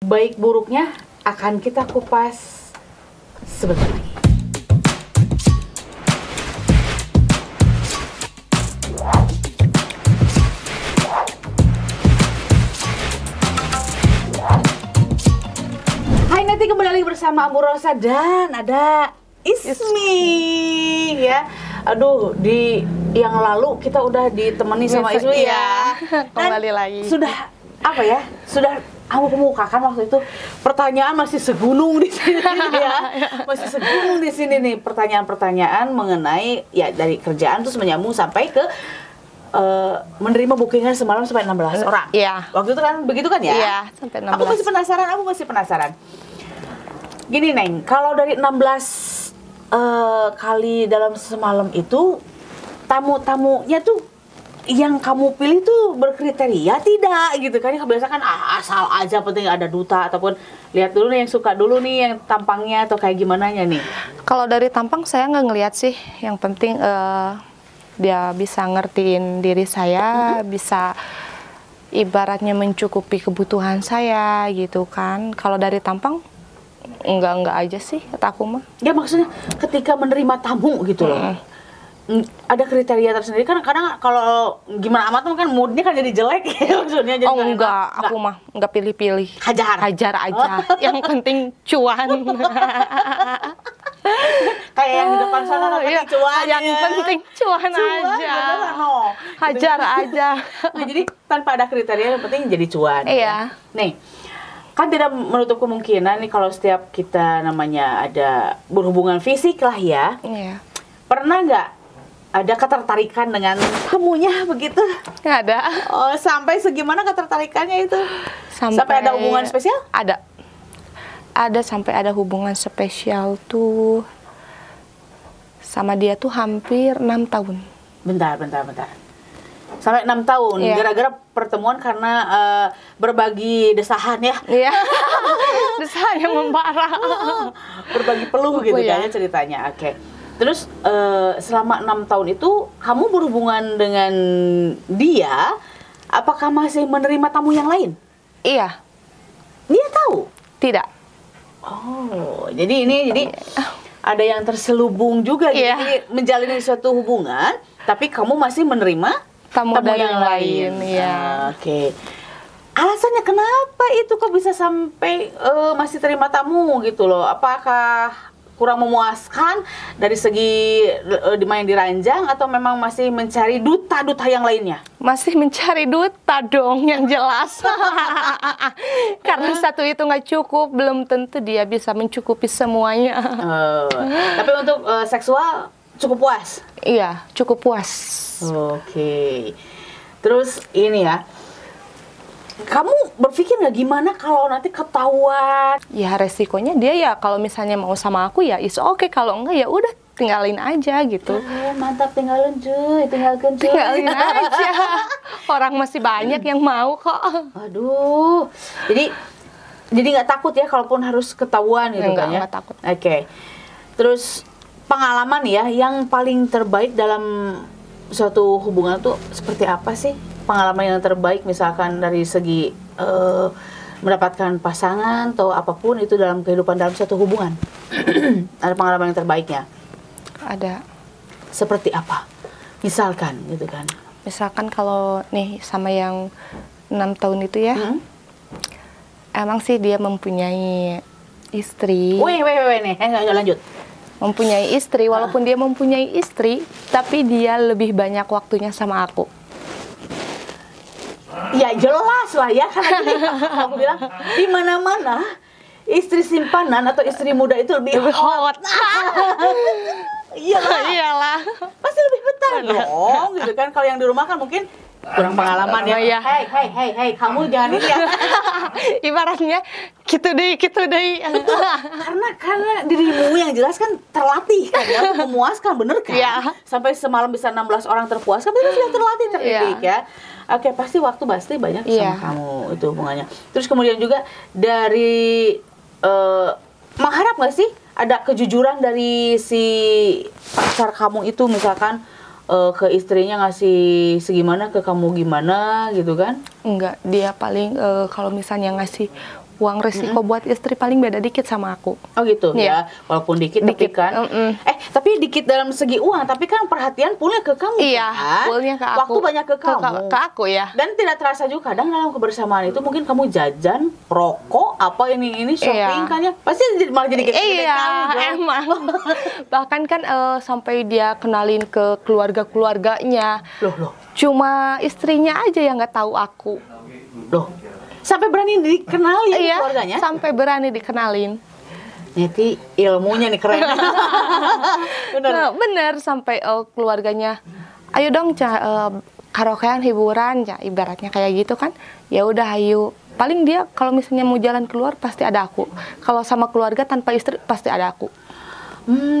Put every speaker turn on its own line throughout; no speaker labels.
Baik buruknya akan kita kupas sebentar lagi. Hai, nanti kembali lagi bersama Ambu Rosa dan ada Ismi ya. Aduh, di yang lalu kita udah ditemani sama Ismi ya.
Kembali lagi.
Sudah apa ya? Sudah aku kemukakan waktu itu pertanyaan masih segunung di sini ya. Masih segunung di sini nih pertanyaan-pertanyaan mengenai ya dari kerjaan terus menyambung sampai ke menerima bookingan semalam sampai 16 orang.
Iya.
Waktu itu kan begitu kan ya?
Iya, sampai 16.
Aku masih penasaran. Gini Neng, kalau dari 16 kali dalam semalam itu tamu-tamunya tuh yang kamu pilih tuh berkriteria tidak gitu kan? Biasa kan asal aja penting ada duta ataupun lihat dulu nih yang suka dulu nih yang tampangnya atau kayak gimana nih?
Kalau dari tampang saya nggak ngelihat sih, yang penting dia bisa ngertiin diri saya, bisa ibaratnya mencukupi kebutuhan saya gitu kan. Kalau dari tampang enggak aja sih kata aku mah.
Ya maksudnya ketika menerima tamu gitu loh. Ada kriteria tersendiri kan kadang kalau gimana amat kan moodnya kan jadi jelek ya maksudnya jadi
Aku mah enggak pilih-pilih.
Hajar
aja. Yang penting cuan.
Kayak yang di depan sana namanya cuan.
Yang penting cuan aja. Hajar aja.
Nah, jadi tanpa ada kriteria yang penting jadi cuan.
Iya.
Ya. Nih, kan tidak menutup kemungkinan nih kalau setiap kita namanya ada berhubungan fisik lah ya.
Iya.
Pernah nggak ada ketertarikan dengan tamunya begitu?
Nggak ada.
Oh, sampai segimana ketertarikannya itu? Sampai ada hubungan spesial?
Ada sampai ada hubungan spesial tuh sama dia tuh hampir 6 tahun.
Bentar. Sampai 6 tahun,
Iya.
Gara-gara pertemuan karena berbagi desahan ya?
Iya, desahan yang membara.
Berbagi peluh gitu
Iya.
kayaknya ceritanya, oke. Terus selama 6 tahun itu kamu berhubungan dengan dia, apakah masih menerima tamu yang lain?
Iya.
Dia tahu?
Tidak.
Oh, jadi ada yang terselubung juga gitu.
Iya.
Jadi menjalin suatu hubungan, tapi kamu masih menerima
Tamu dari yang lain, iya.
Oke. Alasannya kenapa itu kok bisa sampai masih terima tamu gitu loh? Apakah kurang memuaskan dari segi main diranjang atau memang masih mencari duta-duta yang lainnya?
Masih mencari duta dong yang jelas. Karena satu itu nggak cukup, belum tentu dia bisa mencukupi semuanya.
Tapi untuk seksual cukup puas?
Iya, cukup puas.
Oke. Terus ini ya, kamu berpikir nggak gimana kalau nanti ketahuan?
Ya resikonya dia ya kalau misalnya mau sama aku ya is oke, kalau enggak ya udah tinggalin aja gitu.
Mantap, tinggalin cuy.
Tinggalin aja. Orang masih banyak yang mau kok.
Aduh. Jadi nggak takut ya kalaupun harus ketahuan gitu kan ya?
Enggak takut.
Oke. Terus pengalaman ya yang paling terbaik dalam suatu hubungan tuh seperti apa sih? Pengalaman yang terbaik misalkan dari segi mendapatkan pasangan atau apapun itu dalam kehidupan dalam suatu hubungan. Ada pengalaman yang terbaiknya?
Ada.
Seperti apa? Misalkan gitu kan.
Misalkan kalau nih sama yang 6 tahun itu ya. Emang sih dia mempunyai istri.
Wait nih, lanjut.
Mempunyai istri, walaupun dia mempunyai istri, tapi dia lebih banyak waktunya sama aku.
Ya jelas lah ya, karena gini, aku bilang di mana-mana istri simpanan atau istri muda itu lebih hot.
Iyalah.
Pasti lebih betah dong, gitu kan. Kalau yang di rumah kan mungkin kurang pengalaman ya.
Iya.
Hey, kamu jangan ini ya.
Ibaratnya gitu deh.
karena dirimu yang jelas kan terlatih kan ya, untuk memuaskan, bener kan?
Iya.
Sampai semalam bisa 16 orang terpuaskan, berarti sudah terlatih, terdidik ya. Oke, pasti waktu banyak sama kamu itu hubungannya. Terus kemudian juga dari mengharap nggak sih ada kejujuran dari si pacar kamu itu, misalkan ke istrinya ngasih segimana, ke kamu gimana gitu kan?
Enggak, dia paling kalau misalnya ngasih Uang resiko buat istri paling beda dikit sama aku.
Oh gitu
Iya.
ya, walaupun dikit, tapi
Dikit,
kan, tapi dikit dalam segi uang, tapi kan perhatian pulnya ke kamu
Iya,
kan?
pulnya ke aku.
Waktu banyak ke kamu.
Ke aku ya.
Dan tidak terasa juga kadang dalam kebersamaan itu mungkin kamu jajan, rokok, apa ini shopping kan ya, pasti malah jadi gede-gede
Iya,
kamu, Jo.
emang. Bahkan kan sampai dia kenalin ke keluarga-keluarganya.
Loh,
Cuma istrinya aja yang nggak tahu aku.
loh. Sampai berani dikenalin
Iya,
keluarganya?
sampai berani dikenalin.
Nyeti ilmunya nih keren. Bener.
Nah, bener sampai keluarganya, ayo dong karaokean hiburan, ya ibaratnya kayak gitu kan. Ya udah ayo. Paling dia kalau misalnya mau jalan keluar pasti ada aku. Kalau sama keluarga tanpa istri pasti ada aku.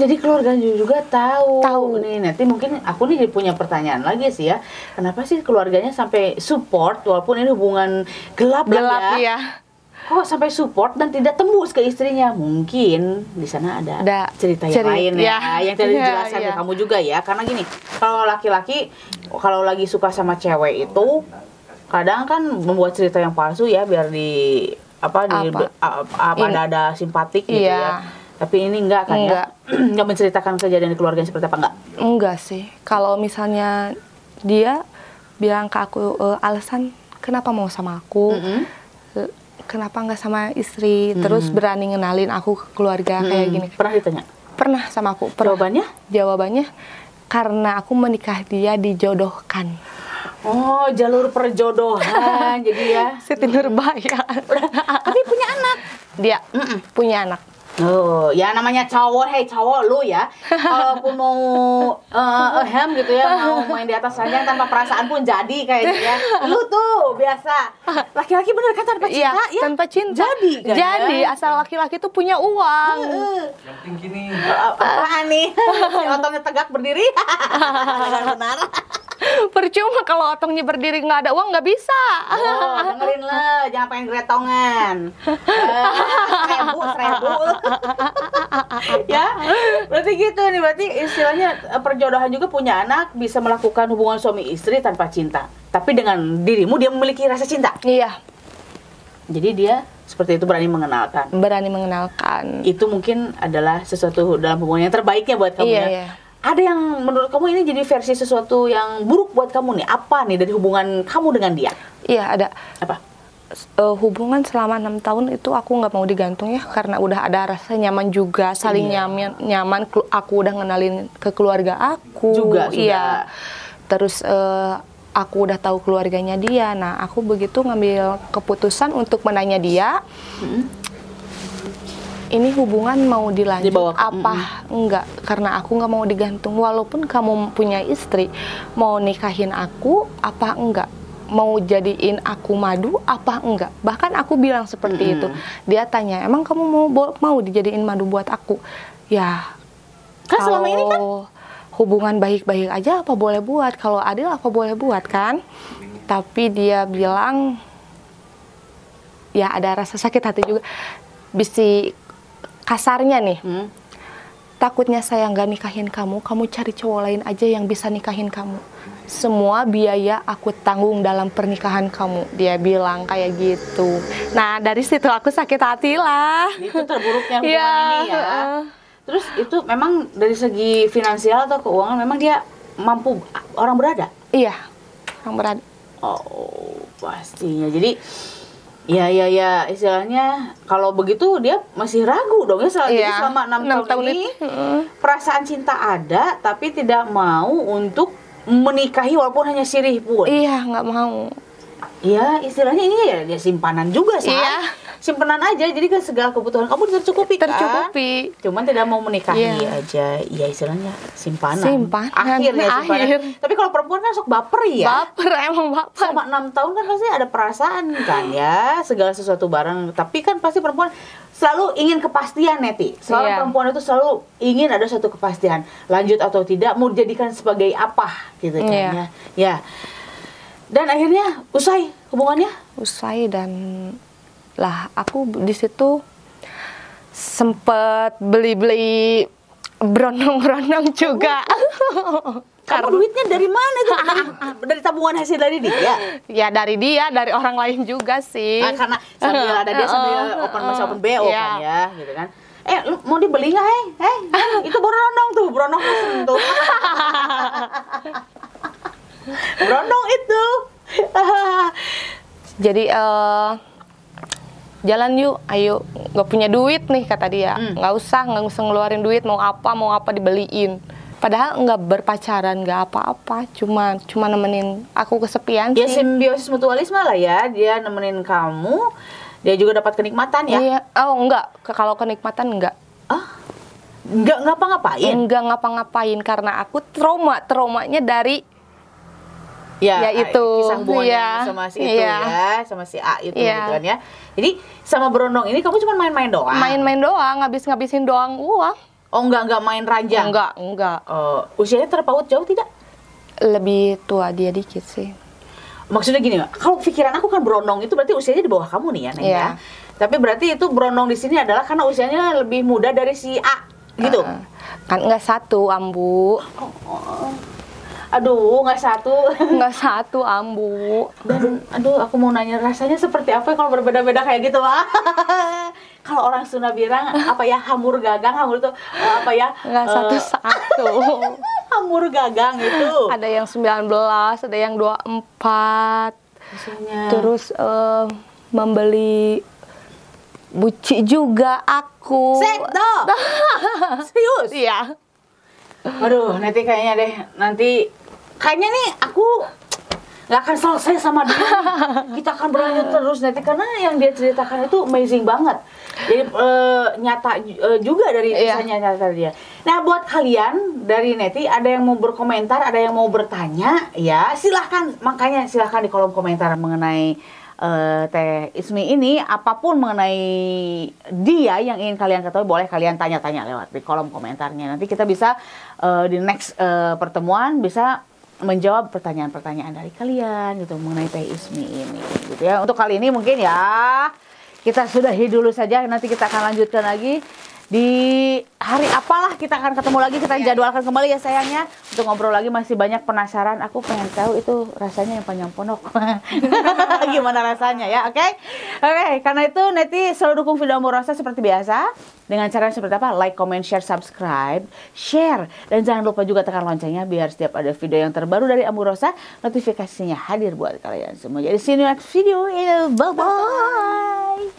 Jadi keluarga juga tahu.
Tahu.
Nih, nanti mungkin aku nih punya pertanyaan lagi sih ya. Kenapa sih keluarganya sampai support walaupun ini hubungan gelap lah ya?
Ya.
Kok sampai support dan tidak tembus ke istrinya? Mungkin di sana ada cerita yang lain ya, yang tadi dijelaskan ke kamu juga ya. Karena gini, kalau laki-laki kalau lagi suka sama cewek itu kadang kan membuat cerita yang palsu ya biar ada simpatik gitu ya. Tapi ini enggak kan ya? Enggak menceritakan kejadian di keluarganya seperti apa enggak?
Enggak sih. Kalau misalnya dia bilang ke aku alasan kenapa mau sama aku, kenapa enggak sama istri, terus berani ngenalin aku ke keluarga kayak gini.
Pernah ditanya?
Pernah sama aku.
Jawabannya?
Jawabannya karena aku menikah dia dijodohkan.
Oh, jalur perjodohan jadi ya.
Siti Nurbaya.
Tapi punya anak.
Dia punya anak.
Oh, ya namanya cowok, cowok lu ya. Kalaupun mau gitu ya, mau main di atas ranjang tanpa perasaan pun jadi kayaknya ya. Lu tuh biasa. Laki-laki bener kan tanpa cinta ya?
Tanpa cinta.
Jadi kan?
Jadi asal laki-laki tuh punya uang.
Yang tinggi nih.
Apaan nih? Si otongnya tegak berdiri. Benar.
Percuma kalau otongnya berdiri nggak ada uang nggak bisa.
Oh, dengerin lah, jangan pengen gretongan. 1000. Ya, berarti gitu nih, berarti istilahnya perjodohan juga punya anak, bisa melakukan hubungan suami istri tanpa cinta. Tapi dengan dirimu dia memiliki rasa cinta.
Iya.
Jadi dia seperti itu berani mengenalkan.
Berani mengenalkan.
Itu mungkin adalah sesuatu dalam hubungan yang terbaiknya buat kamu ya.
Iya.
Ada yang menurut kamu ini jadi versi sesuatu yang buruk buat kamu nih? Apa nih dari hubungan kamu dengan dia?
Iya ada.
Apa?
Hubungan selama 6 tahun itu aku nggak mau digantung ya, karena udah ada rasa nyaman juga, saling nyaman. Aku udah ngenalin ke keluarga aku.
Juga sudah.
Iya. Terus aku udah tahu keluarganya dia. Nah aku begitu ngambil keputusan untuk menanya dia. Ini hubungan mau dilanjut apa enggak, karena aku nggak mau digantung. Walaupun kamu punya istri, mau nikahin aku apa enggak, mau jadiin aku madu apa enggak. Bahkan aku bilang seperti itu. Dia tanya, emang kamu mau dijadiin madu buat aku? Ya
kan selama ini kan
hubungan baik-baik aja apa boleh buat, kalau adil apa boleh buat kan. Tapi dia bilang ya ada rasa sakit hati juga. Bisi kasarnya nih, takutnya saya nggak nikahin kamu cari cowok lain aja yang bisa nikahin kamu. Semua biaya aku tanggung dalam pernikahan kamu. Dia bilang kayak gitu. Nah dari situ aku sakit hati lah.
Itu terburuknya hubungan ini ya. Terus itu memang dari segi finansial atau keuangan memang dia mampu orang berada?
Iya, orang berada.
Oh pastinya. Jadi ya istilahnya kalau begitu dia masih ragu dong ya. Jadi selama 6 tahun ini perasaan cinta ada tapi tidak mau untuk menikahi walaupun hanya sirih pun.
Iya, nggak mau.
Ya istilahnya ini ya dia simpanan juga sih.
Iya.
Simpanan aja, jadi kan segala kebutuhan kamu tercukupi kan.
Tercukupi.
Cuman tidak mau menikahi aja. Ya istilahnya simpanan. Akhirnya simpanan. Tapi kalau perempuan kan sok baper ya.
Emang baper.
Selama 6 tahun kan pasti ada perasaan kan ya, segala sesuatu bareng. Tapi kan pasti perempuan selalu ingin kepastian, Neti. Seorang perempuan itu selalu ingin ada satu kepastian, lanjut atau tidak, mau dijadikan sebagai apa gitu kan ya. Dan akhirnya usai hubungannya?
Usai dan lah aku di situ sempet beli-beli berondong-berondong juga.
Kamu duitnya dari mana itu? Dari tabungan hasil dari dia?
Ya dari dia, dari orang lain juga sih.
Karena sambil ada dia sambil open BO kan ya, gitu kan. Lu mau dibeli nggak, itu berondong tuh, berondong pesen tuh. Berondong itu.
Jadi jalan yuk, ayo, nggak punya duit nih kata dia, nggak usah ngeluarin duit, mau apa dibeliin. Padahal nggak berpacaran, nggak apa-apa, cuma nemenin aku kesepian
ya
sih.
Simbiosis mutualisme lah ya, dia nemenin kamu, dia juga dapat kenikmatan ya.
Iya. Oh enggak, kalau kenikmatan enggak.
Nggak ngapa-ngapain?
Nggak ngapa-ngapain karena aku traumanya dari ya itu
kisah buahnya sama si itu ya, sama si A itu gitu kan ya. Jadi sama berondong ini kamu cuma main-main doang?
Main-main doang, ngabisin doang uang.
Oh enggak main ranjang?
Enggak.
Usianya terpaut jauh tidak?
Lebih tua dia dikit sih.
Maksudnya gini, kalau pikiran aku kan berondong itu berarti usianya di bawah kamu nih ya, Neng ya. Tapi berarti itu berondong di sini adalah karena usianya lebih muda dari si A gitu.
Kan enggak satu, Ambu.
Aduh, nggak satu.
Nggak satu, Ambu.
Dan, aduh, aku mau nanya rasanya seperti apa kalau berbeda-beda kayak gitu, Wak? Kalau orang Sunda bilang, apa ya, hamur gagang, hamur itu, apa ya?
Nggak satu-satu.
Hamur gagang itu.
Ada yang 19, ada yang 24.
Maksudnya.
Terus, membeli buci juga aku.
Sedo! Serius?
Iya.
Aduh, nanti kayaknya deh, kayaknya nih aku nggak akan selesai sama dia. Kita akan berlanjut terus nanti karena yang dia ceritakan itu amazing banget. Jadi nyata juga dari kisahnya nyata dia. Nah, buat kalian dari Neti ada yang mau berkomentar, ada yang mau bertanya, ya silahkan. Makanya silahkan di kolom komentar mengenai Teh Ismi ini, apapun mengenai dia yang ingin kalian ketahui boleh kalian tanya-tanya lewat di kolom komentarnya. Nanti kita bisa di next pertemuan bisa menjawab pertanyaan-pertanyaan dari kalian gitu mengenai Teh Ismi ini gitu ya. Untuk kali ini mungkin ya kita sudahi dulu saja, nanti kita akan lanjutkan lagi di hari apalah kita akan ketemu lagi, kita jadwalkan kembali ya sayangnya untuk ngobrol lagi. Masih banyak penasaran, aku pengen tahu itu rasanya yang panjang pondok gimana rasanya ya. Oke, karena itu Neti selalu dukung video Amorosa seperti biasa dengan cara seperti apa, like, comment, share, subscribe, share, dan jangan lupa juga tekan loncengnya biar setiap ada video yang terbaru dari Amorosa notifikasinya hadir buat kalian semua. Jadi see you next video, bye bye.